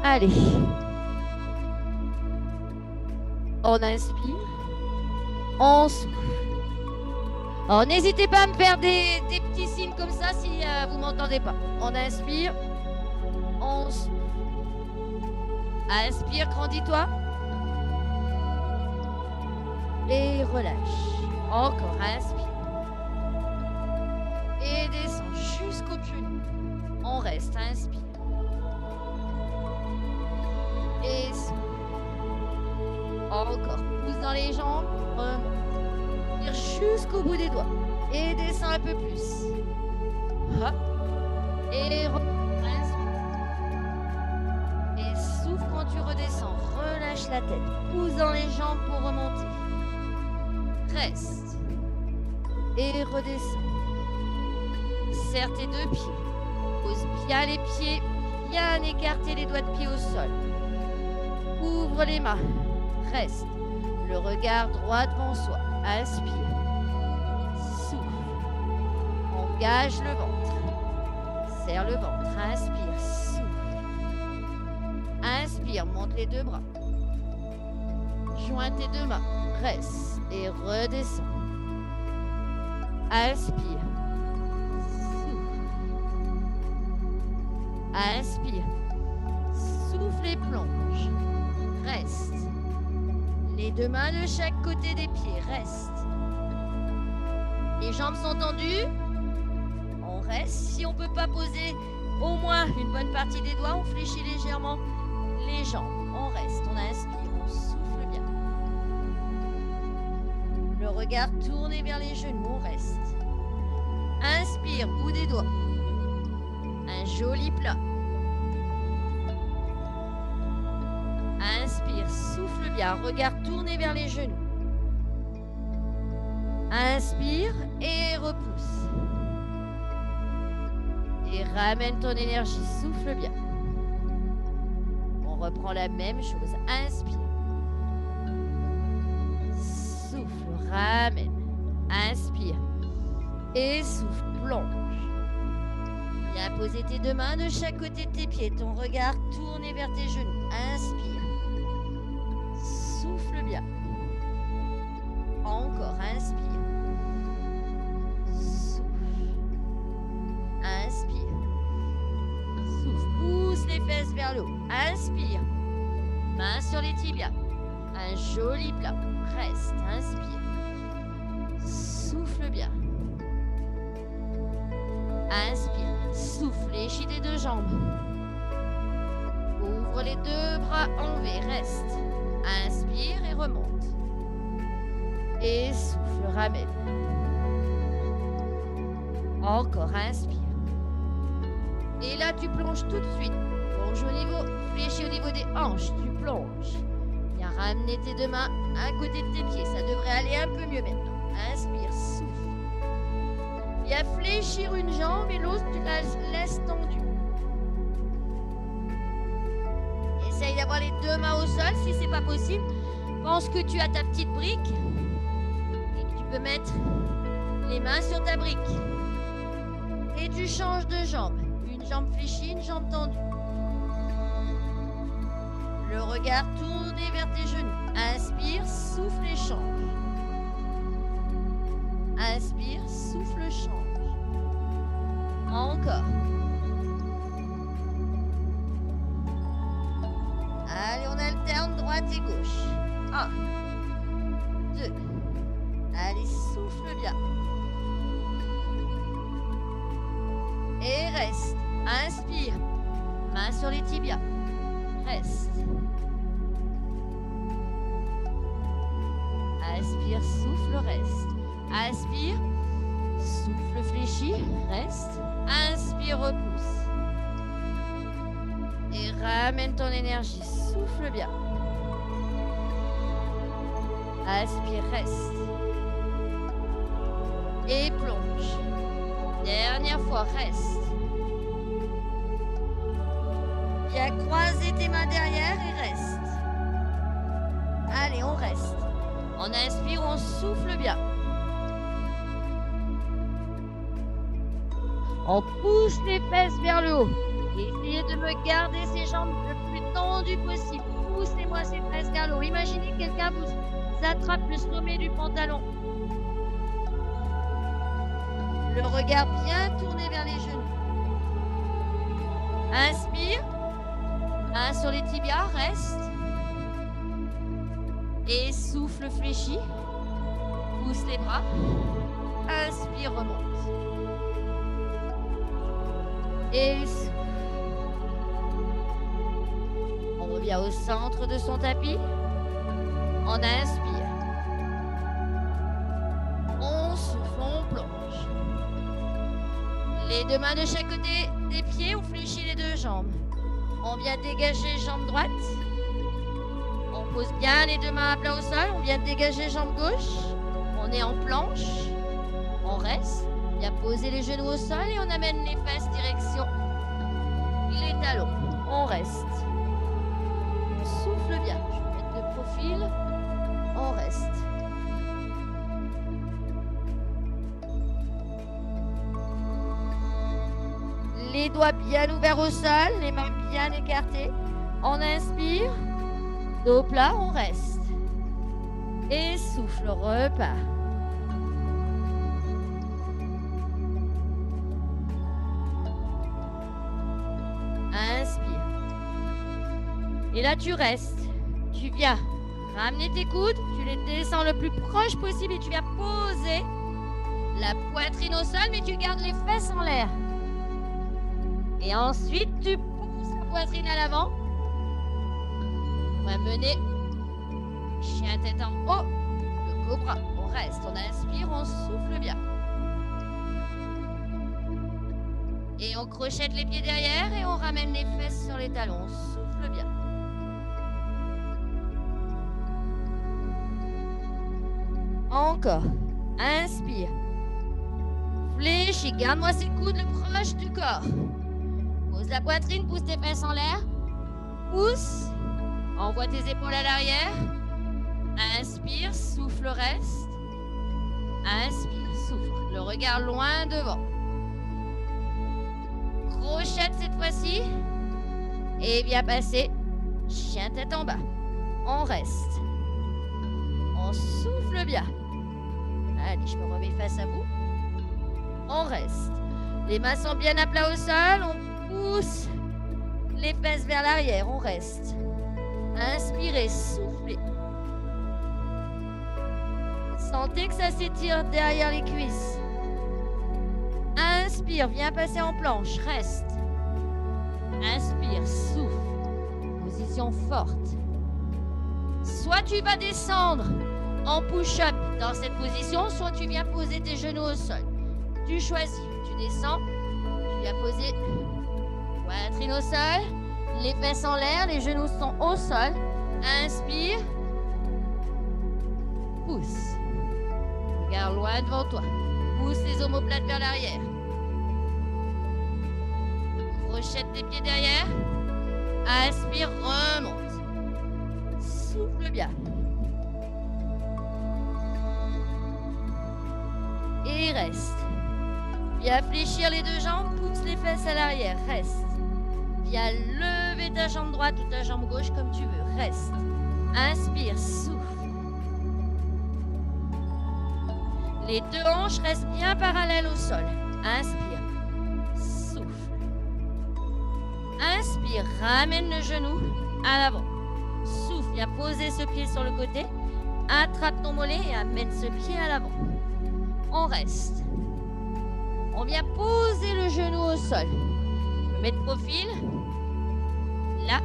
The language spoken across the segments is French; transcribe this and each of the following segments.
Allez. On inspire. On souffle. Alors, n'hésitez pas à me faire des petits signes comme ça si vous ne m'entendez pas. On inspire. On souffle. Inspire, grandis-toi. Et relâche. Encore, inspire. Et descend jusqu'au genou. On reste, inspire. Et souffle. Encore, pousse dans les jambes. Remonte. Tire jusqu'au bout des doigts. Et descend un peu plus. Hop. Et remonte. Inspire. Et souffle quand tu redescends. Relâche la tête. Pousse dans les jambes pour remonter. Reste. Et redescends. Serre tes deux pieds. Pose bien les pieds. Bien écarter les doigts de pied au sol. Ouvre les mains. Reste. Le regard droit devant soi. Inspire. Souffle. Engage le ventre. Serre le ventre. Inspire. Souffle. Inspire. Monte les deux bras. Joins tes deux mains. Reste. Et redescends. Inspire. Souffle. Inspire. Souffle et plonge. Reste. Les deux mains de chaque côté des pieds. Reste. Les jambes sont tendues. On reste. Si on ne peut pas poser au moins une bonne partie des doigts, on fléchit légèrement les jambes. On reste. On inspire. On souffle bien. Le regard tourné vers les genoux. On reste. Inspire. Bout des doigts. Un joli plat. Inspire, souffle bien, regard tourné vers les genoux. Inspire et repousse. Et ramène ton énergie, souffle bien. On reprend la même chose. Inspire. Souffle, ramène. Inspire. Et souffle, plonge. Viens poser tes deux mains de chaque côté de tes pieds. Ton regard tourné vers tes genoux. Inspire. Souffle bien. Encore, inspire. Souffle. Inspire. Souffle. Pousse les fesses vers le haut. Inspire. Main sur les tibias. Un joli plat. Reste. Inspire. Souffle bien. Inspire. Souffle. Fléchis tes deux jambes. Ouvre les deux bras en V. Reste. Inspire et remonte. Et souffle, ramène. Encore, inspire. Et là, tu plonges tout de suite. Plonge au niveau, fléchis au niveau des hanches. Tu plonges. Viens ramener tes deux mains à côté de tes pieds. Ça devrait aller un peu mieux maintenant. Inspire, souffle. Viens fléchir une jambe et l'autre, tu la laisses tendue. Essaye d'avoir les deux mains au sol si c'est pas possible. Pense que tu as ta petite brique et que tu peux mettre les mains sur ta brique. Et tu changes de jambe. Une jambe fléchie, une jambe tendue. Le regard tourné vers tes genoux. Inspire, souffle et change. Inspire, souffle, change. Encore. Allez, on alterne droite et gauche. 1, 2. Allez, souffle bien. Et reste. Inspire. Main sur les tibias. Reste. Inspire, souffle, reste. Inspire. Souffle fléchi. Reste. Inspire, repousse. Et ramène ton énergie. Souffle bien. Inspire, reste. Et plonge. Dernière fois, reste. Viens croiser tes mains derrière et reste. Allez, on reste. On inspire, on souffle bien. On pousse les fesses vers le haut. Essayez de me garder ces jambes le plus tendu possible. Poussez-moi ces fesses vers le haut. Imaginez que quelqu'un vous attrape le sommet du pantalon. Le regard bien tourné vers les genoux. Inspire. Main sur les tibias, reste. Et souffle fléchi. Pousse les bras. Inspire, remonte. Et souffle. On revient au centre de son tapis. On inspire. On souffle, on plonge. Les deux mains de chaque côté des pieds, on fléchit les deux jambes. On vient dégager jambe droite. On pose bien les deux mains à plat au sol. On vient dégager jambe gauche. On est en planche. On reste. On vient poser les genoux au sol et on amène les fesses direction les talons. On reste. On souffle bien. Je vais mettre le profil. On reste. Les doigts bien ouverts au sol, les mains bien écartées. On inspire. Dos plat, on reste. Et souffle, repart. Inspire. Et là, tu restes. Tu viens ramener tes coudes, tu les descends le plus proche possible et tu viens poser la poitrine au sol, mais tu gardes les fesses en l'air. Et ensuite, tu pousses la poitrine à l'avant. On va mener chien tête en haut, le cobra. On reste, on inspire, on souffle bien. Et on crochette les pieds derrière et on ramène les fesses sur les talons. On souffle bien. Encore. Inspire. Fléchis, garde-moi ces coudes le proche du corps. Pose la poitrine, pousse tes fesses en l'air. Pousse. Envoie tes épaules à l'arrière. Inspire, souffle, reste. Inspire, souffle. Le regard loin devant. Crochette cette fois-ci. Et viens passer chien tête en bas. On reste. On souffle bien. Allez, je me remets face à vous. On reste. Les mains sont bien à plat au sol. On pousse les fesses vers l'arrière. On reste. Inspirez, soufflez. Sentez que ça s'étire derrière les cuisses. Inspire, viens passer en planche. Reste. Inspire, souffle. Position forte. Soit tu vas descendre en push-up dans cette position, soit tu viens poser tes genoux au sol. Tu choisis. Tu descends. Tu viens poser poitrine au sol. Les fesses en l'air. Les genoux sont au sol. Inspire. Pousse. Regarde loin devant toi. Pousse les omoplates vers l'arrière. Crochette tes pieds derrière. Inspire, remonte. Souffle bien. Et reste. Viens fléchir les deux jambes, pousse les fesses à l'arrière. Reste. Viens lever ta jambe droite ou ta jambe gauche comme tu veux. Reste. Inspire, souffle. Les deux hanches restent bien parallèles au sol. Inspire. Souffle. Inspire. Ramène le genou à l'avant. Souffle. Viens poser ce pied sur le côté. Attrape ton mollet et amène ce pied à l'avant. On reste. On vient poser le genou au sol. Je mets de profil. Là.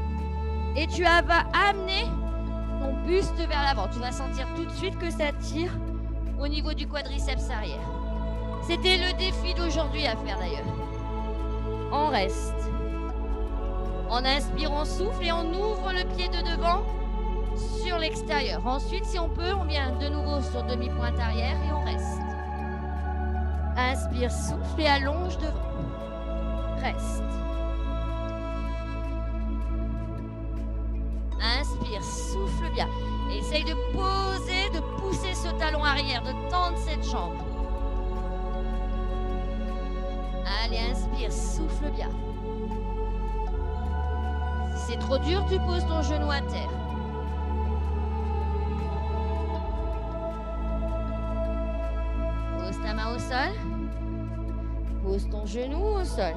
Et tu vas amener ton buste vers l'avant. Tu vas sentir tout de suite que ça tire au niveau du quadriceps arrière. C'était le défi d'aujourd'hui à faire d'ailleurs. On reste. On inspire, on souffle et on ouvre le pied de devant sur l'extérieur. Ensuite, si on peut, on vient de nouveau sur demi-pointe arrière et on reste. Inspire, souffle et allonge devant. Reste. Inspire, souffle bien. Essaye de poser, de pousser ce talon arrière, de tendre cette jambe. Allez, inspire, souffle bien. Si c'est trop dur, tu poses ton genou à terre. Pose ta main au sol. Pose ton genou au sol.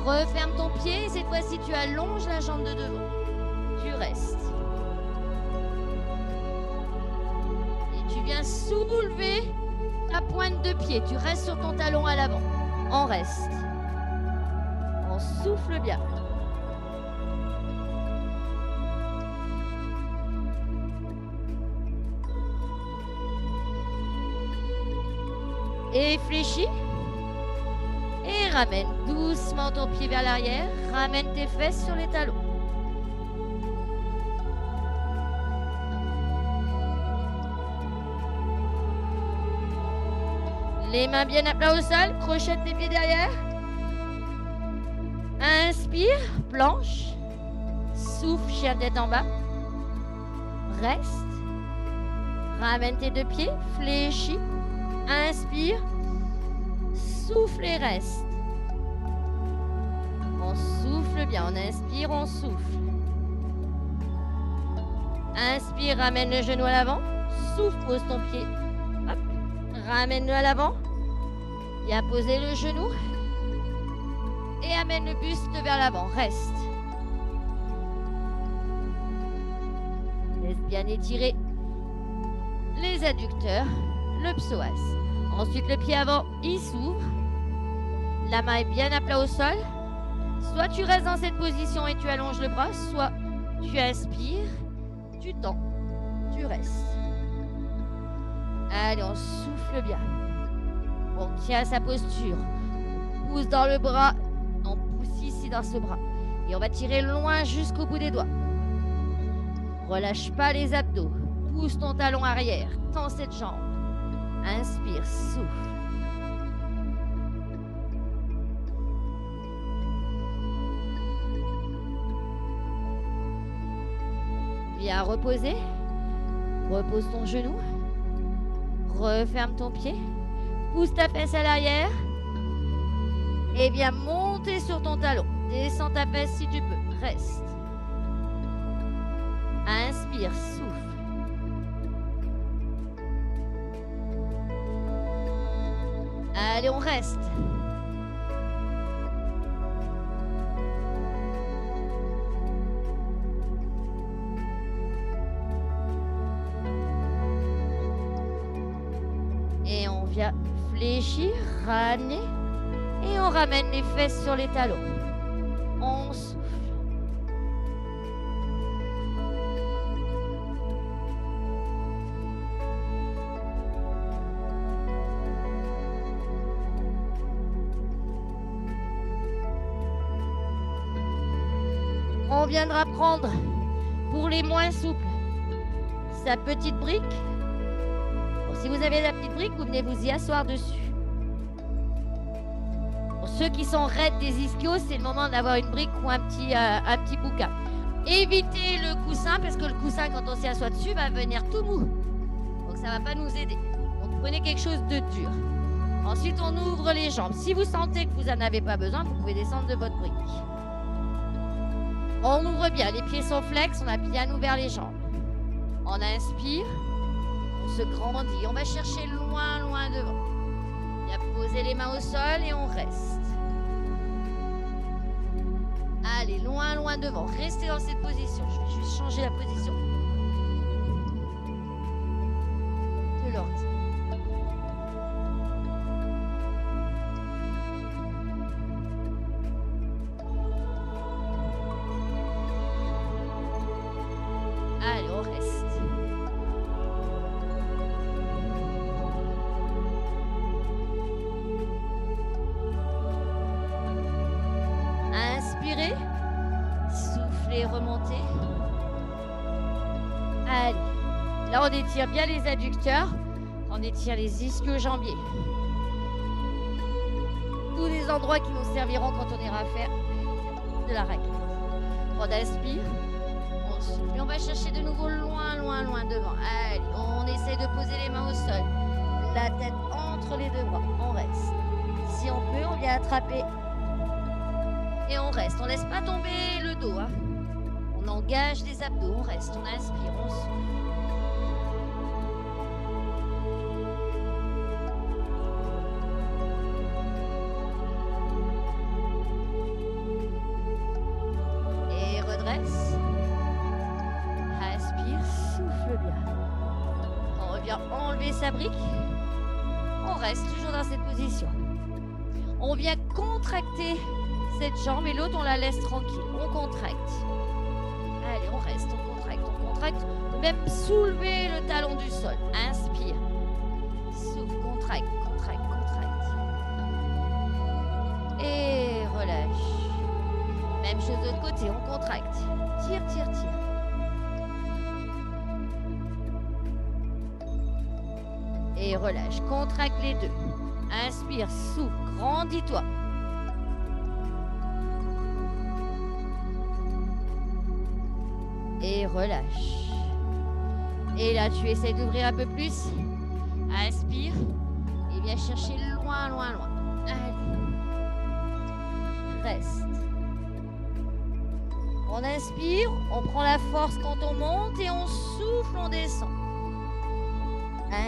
Referme ton pied et cette fois-ci tu allonges la jambe de devant. Tu restes. Et tu viens soulever ta pointe de pied. Tu restes sur ton talon à l'avant. On reste. On souffle bien. Et fléchis. Et ramène doucement ton pied vers l'arrière. Ramène tes fesses sur les talons. Les mains bien à plat au sol. Crochette tes pieds derrière. Inspire, planche. Souffle, chien tête en bas. Reste. Ramène tes deux pieds. Fléchis. Inspire. Souffle et reste. On souffle bien. On inspire, on souffle. Inspire, ramène le genou à l'avant. Souffle, pose ton pied. Hop. Ramène-le à l'avant. Viens poser le genou. Et amène le buste vers l'avant. Reste. Laisse bien étirer les adducteurs, le psoas. Ensuite, le pied avant, il s'ouvre. La main est bien à plat au sol. Soit tu restes dans cette position et tu allonges le bras, soit tu inspires, tu tends, tu restes. Allez, on souffle bien. On tient sa posture. On pousse dans le bras. On pousse ici dans ce bras. Et on va tirer loin jusqu'au bout des doigts. Relâche pas les abdos. Pousse ton talon arrière. Tends cette jambe. Inspire, souffle. Viens reposer. Repose ton genou. Referme ton pied. Pousse ta fesse à l'arrière. Et viens monter sur ton talon. Descends ta fesse si tu peux. Reste. Inspire, souffle. Allez, on reste. Et on vient fléchir, ramener. Et on ramène les fesses sur les talons. On souffle. On viendra prendre, pour les moins souples, sa petite brique. Bon, si vous avez la petite brique, vous venez vous y asseoir dessus. Pour ceux qui sont raides des ischios, c'est le moment d'avoir une brique ou un petit bouquin. Évitez le coussin, parce que le coussin, quand on s'y assoit dessus, va venir tout mou. Donc ça ne va pas nous aider. Donc prenez quelque chose de dur. Ensuite, on ouvre les jambes. Si vous sentez que vous n'en avez pas besoin, vous pouvez descendre de votre brique. On ouvre bien, les pieds sont flex, on a bien ouvert les jambes. On inspire, on se grandit, on va chercher loin, loin devant. Bien poser les mains au sol et on reste. Allez, loin, loin devant, restez dans cette position. Je vais juste changer la position de l'ordi. Allez, on reste. Inspirez. Soufflez, remontez. Allez. Là, on étire bien les adducteurs. On étire les ischio-jambiers. Tous les endroits qui nous serviront quand on ira faire de la règle. On inspire. Et on va chercher de nouveau loin, loin, loin devant. Allez, on essaie de poser les mains au sol. La tête entre les deux bras. On reste. Si on peut, on vient attraper Et on reste, on laisse pas tomber le dos. Hein. On engage les abdos, on reste, on inspire, on souffle. Et redresse. Inspire, souffle bien. On revient enlever sa brique. On reste toujours dans cette position. On vient contracter cette jambe et l'autre, on la laisse tranquille. On contracte. Allez, on reste, on contracte, on contracte. Même soulever le talon du sol. Inspire. Souffle, contracte, contracte, contracte. Et relâche. Même chose de l'autre côté, on contracte. Tire, tire, tire. Et relâche. Contracte les deux. Inspire, souffle, grandis-toi. Et relâche. Et là, tu essaies d'ouvrir un peu plus. Inspire. Et viens chercher loin, loin, loin. Allez. Reste. On inspire, on prend la force quand on monte et on souffle, on descend.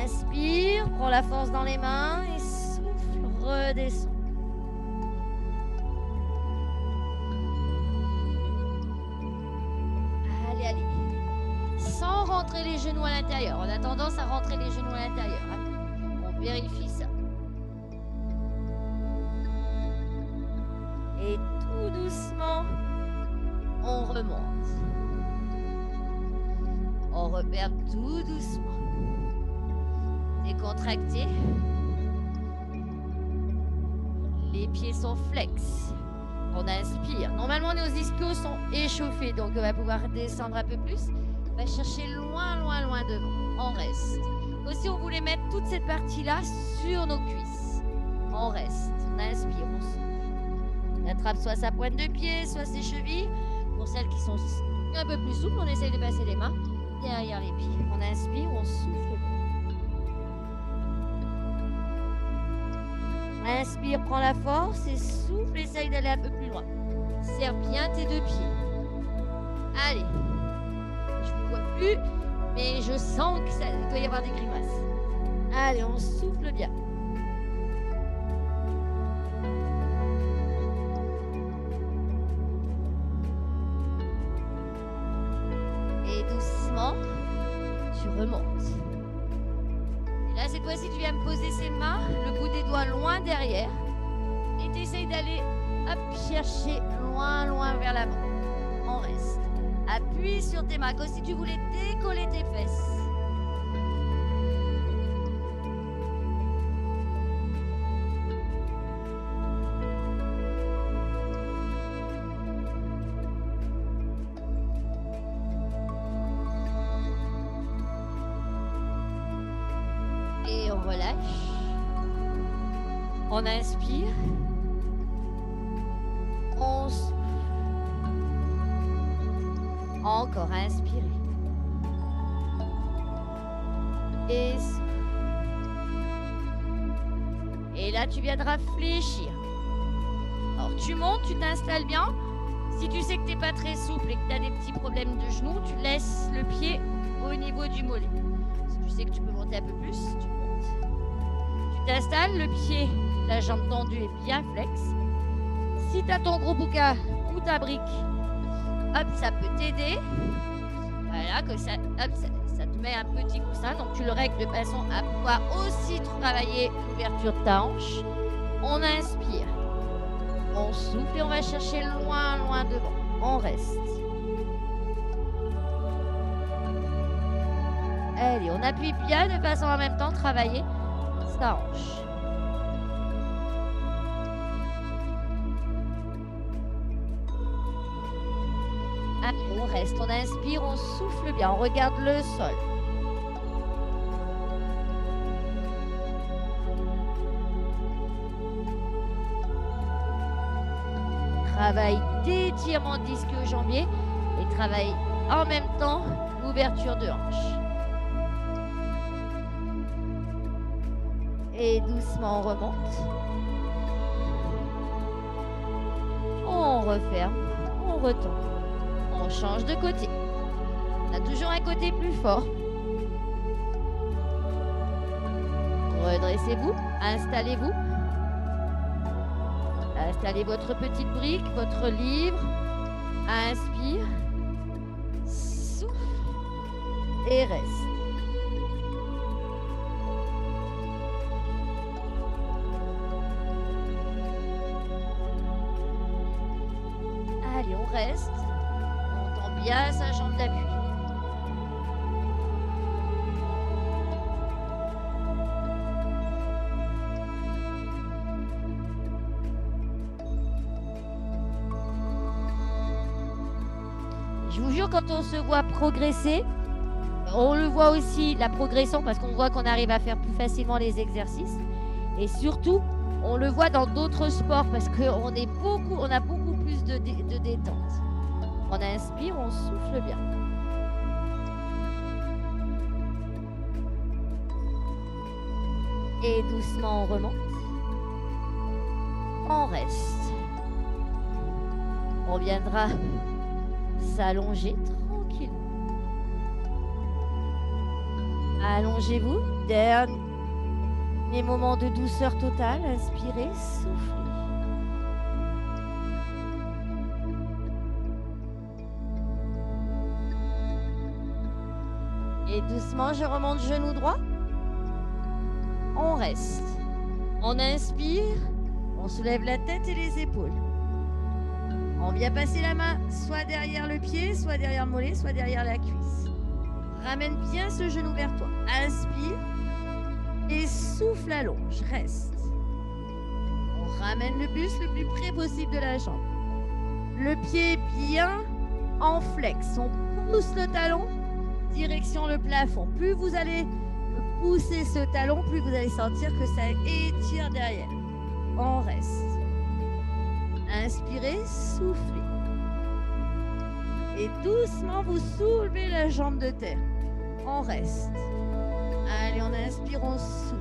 Inspire, prends la force dans les mains et souffle, redescend. Allez, allez. Sans rentrer les genoux à l'intérieur. On a tendance à rentrer les genoux à l'intérieur. Hein. On vérifie ça. Et tout doucement, on remonte. On repère tout doucement. Décontracté. Les pieds sont flex. On inspire. Normalement, nos ischios sont échauffés, donc on va pouvoir descendre un peu plus. On va chercher loin, loin, loin devant. On reste. Aussi, on voulait mettre toute cette partie-là sur nos cuisses. On reste. On inspire, on souffle. On attrape soit sa pointe de pied, soit ses chevilles. Pour celles qui sont un peu plus souples, on essaye de passer les mains derrière les pieds. On inspire, on souffle. Inspire, prends la force et souffle, essaye d'aller un peu plus loin. Serre bien tes deux pieds. Allez. Je ne vous vois plus, mais je sens que ça doit y avoir des grimaces. Allez, on souffle bien. Et doucement, tu remontes. Et là, cette fois-ci, tu viens me poser ses mains, le bout des doigts loin derrière. Et tu essayes d'aller chercher loin, loin vers l'avant. On reste. Appuie sur tes mains, comme si tu voulais décoller tes fesses. Et on relâche. On inspire. On souffle. Encore inspirer. Et souffle. Et là, tu viendras fléchir. Alors, tu montes, tu t'installes bien. Si tu sais que tu n'es pas très souple et que tu as des petits problèmes de genoux, tu laisses le pied au niveau du mollet. Si tu sais que tu peux monter un peu plus, tu montes. Tu t'installes, le pied, la jambe tendue est bien flex. Si tu as ton gros bouquin ou ta brique, hop, ça peut t'aider. Voilà, comme ça, hop, ça te met un petit coussin. Donc, tu le règles de façon à pouvoir aussi travailler l'ouverture de ta hanche. On inspire. On souffle et on va chercher loin, loin devant. On reste. Allez, on appuie bien de façon en même temps travailler sa hanche. Allez, on reste, on inspire, on souffle bien, on regarde le sol. Travaille d'étirement d'ischio-jambier et travaille en même temps l'ouverture de hanche. Et doucement on remonte. On referme, on retend, on change de côté. On a toujours un côté plus fort. Redressez-vous, installez-vous. Installez votre petite brique, votre livre. Inspire, souffle et reste. Allez, on reste. On tend bien sa jambe d'appui. Je vous jure, quand on se voit progresser, on le voit aussi, la progression, parce qu'on voit qu'on arrive à faire plus facilement les exercices. Et surtout, on le voit dans d'autres sports, parce qu'on a beaucoup plus de détente. On inspire, on souffle bien. Et doucement, on remonte. On reste. On viendra s'allonger tranquillement. Allongez-vous. Dernier moment de douceur totale. Inspirez, soufflez. Et doucement, je remonte genou droit. On reste. On inspire. On soulève la tête et les épaules. On vient passer la main soit derrière le pied, soit derrière le mollet, soit derrière la cuisse. Ramène bien ce genou vers toi. Inspire et souffle, allonge. Reste. On ramène le buste le plus près possible de la jambe. Le pied bien en flex. On pousse le talon, direction le plafond. Plus vous allez pousser ce talon, plus vous allez sentir que ça étire derrière. On reste. Inspirez, soufflez. Et doucement, vous soulevez la jambe de terre. On reste. Allez, on inspire, on souffle.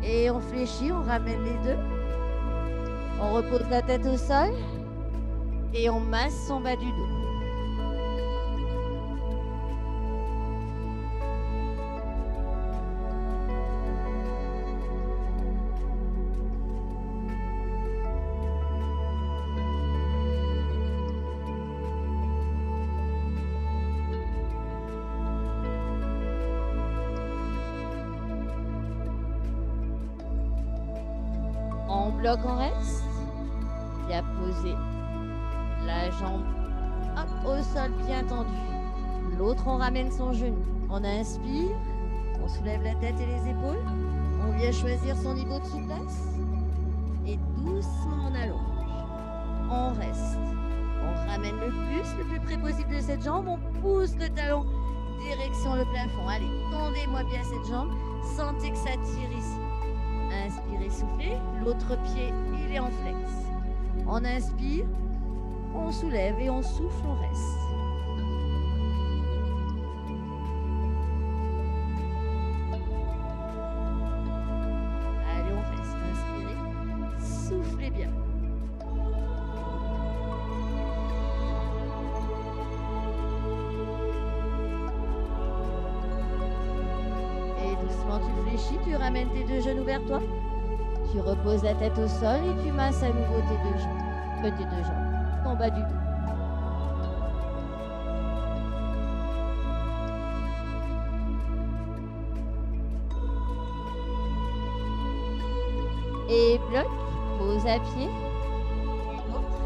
Et on fléchit, on ramène les deux. On repose la tête au sol. Et on masse son bas du dos. On bloque, on reste. Bien posé. La jambe hop, au sol bien tendue. L'autre, on ramène son genou. On inspire. On soulève la tête et les épaules. On vient choisir son niveau de souplesse. Et doucement, on allonge. On reste. On ramène le buste le plus près possible de cette jambe. On pousse le talon direction le plafond. Allez, tendez-moi bien cette jambe. Sentez que ça tire ici. Inspirez, soufflez. L'autre pied, il est en flex. On inspire. On soulève et on souffle, on reste. Allez, on reste. Inspirez. Soufflez bien. Et doucement, tu fléchis, tu ramènes tes deux genoux vers toi. Tu reposes la tête au sol et tu masses à nouveau tes deux jambes. En bas du dos. Et bloc, pose à pied. Une autre.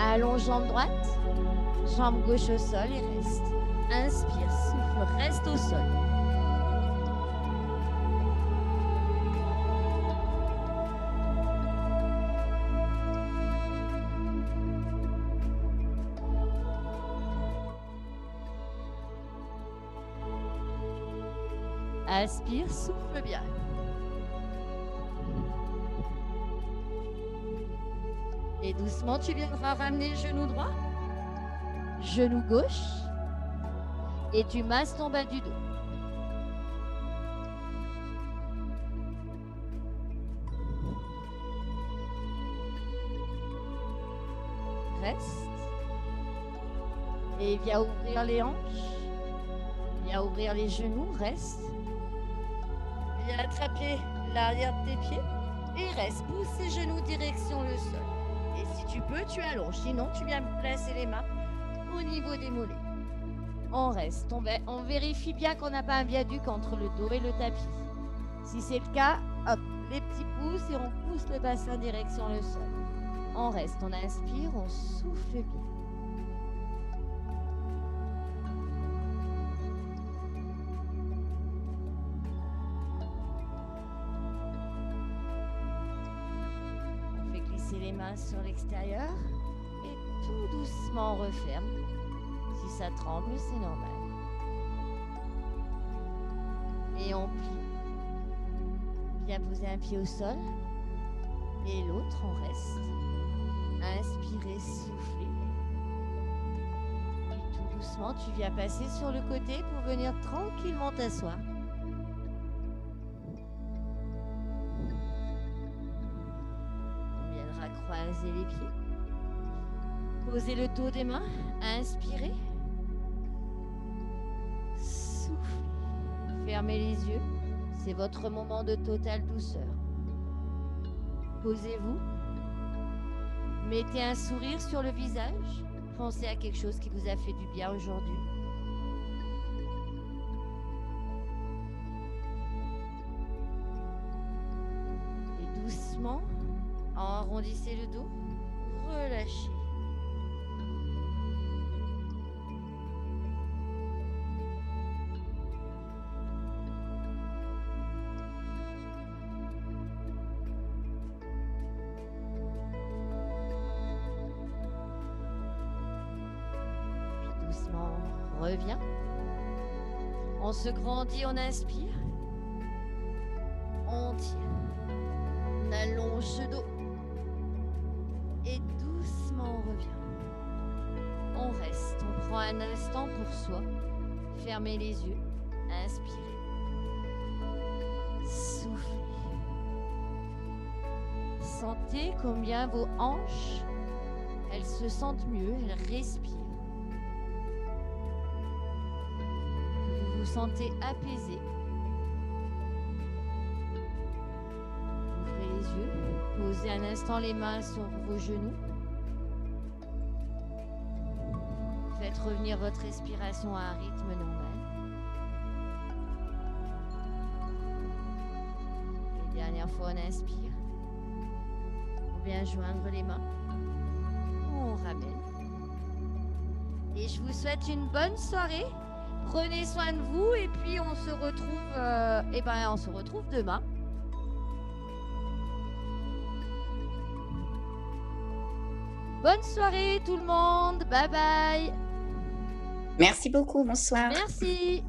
Allonge jambe droite, jambe gauche au sol et reste. Inspire, souffle, reste au sol. Inspire, souffle bien. Et doucement, tu viendras ramener le genou droit, genou gauche, et tu masses ton bas du dos. Reste. Et viens ouvrir les hanches. Viens ouvrir les genoux, reste. Viens attraper l'arrière de tes pieds. Et reste, pousse tes genoux direction le sol. Et si tu peux, tu allonges. Sinon, tu viens placer les mains au niveau des mollets. On reste. On vérifie bien qu'on n'a pas un viaduc entre le dos et le tapis. Si c'est le cas, hop, les petits pouces et on pousse le bassin direction le sol. On reste, on inspire, on souffle bien. On fait glisser les mains sur l'extérieur et tout doucement on referme. Si ça tremble, c'est normal. Et on plie. Bien poser un pied au sol et l'autre, on reste. Inspirez, soufflez. Et tout doucement, tu viens passer sur le côté pour venir tranquillement t'asseoir. On viendra croiser les pieds. Posez le dos des mains. Inspirez. Soufflez. Fermez les yeux. C'est votre moment de totale douceur. Posez-vous. Mettez un sourire sur le visage. Pensez à quelque chose qui vous a fait du bien aujourd'hui. Et doucement, arrondissez le dos. Relâchez. Reviens. On se grandit, on inspire. On tire. On allonge le dos. Et doucement on revient. On reste. On prend un instant pour soi. Fermez les yeux. Inspirez. Soufflez. Sentez combien vos hanches, elles se sentent mieux, elles respirent. Vous sentez apaisé. Ouvrez les yeux. Posez un instant les mains sur vos genoux. Faites revenir votre respiration à un rythme normal. Et dernière fois, on inspire. On vient joindre les mains. On ramène. Et je vous souhaite une bonne soirée. Prenez soin de vous et puis on se retrouve demain. Bonne soirée tout le monde. Bye bye. Merci beaucoup. Bonsoir. Merci.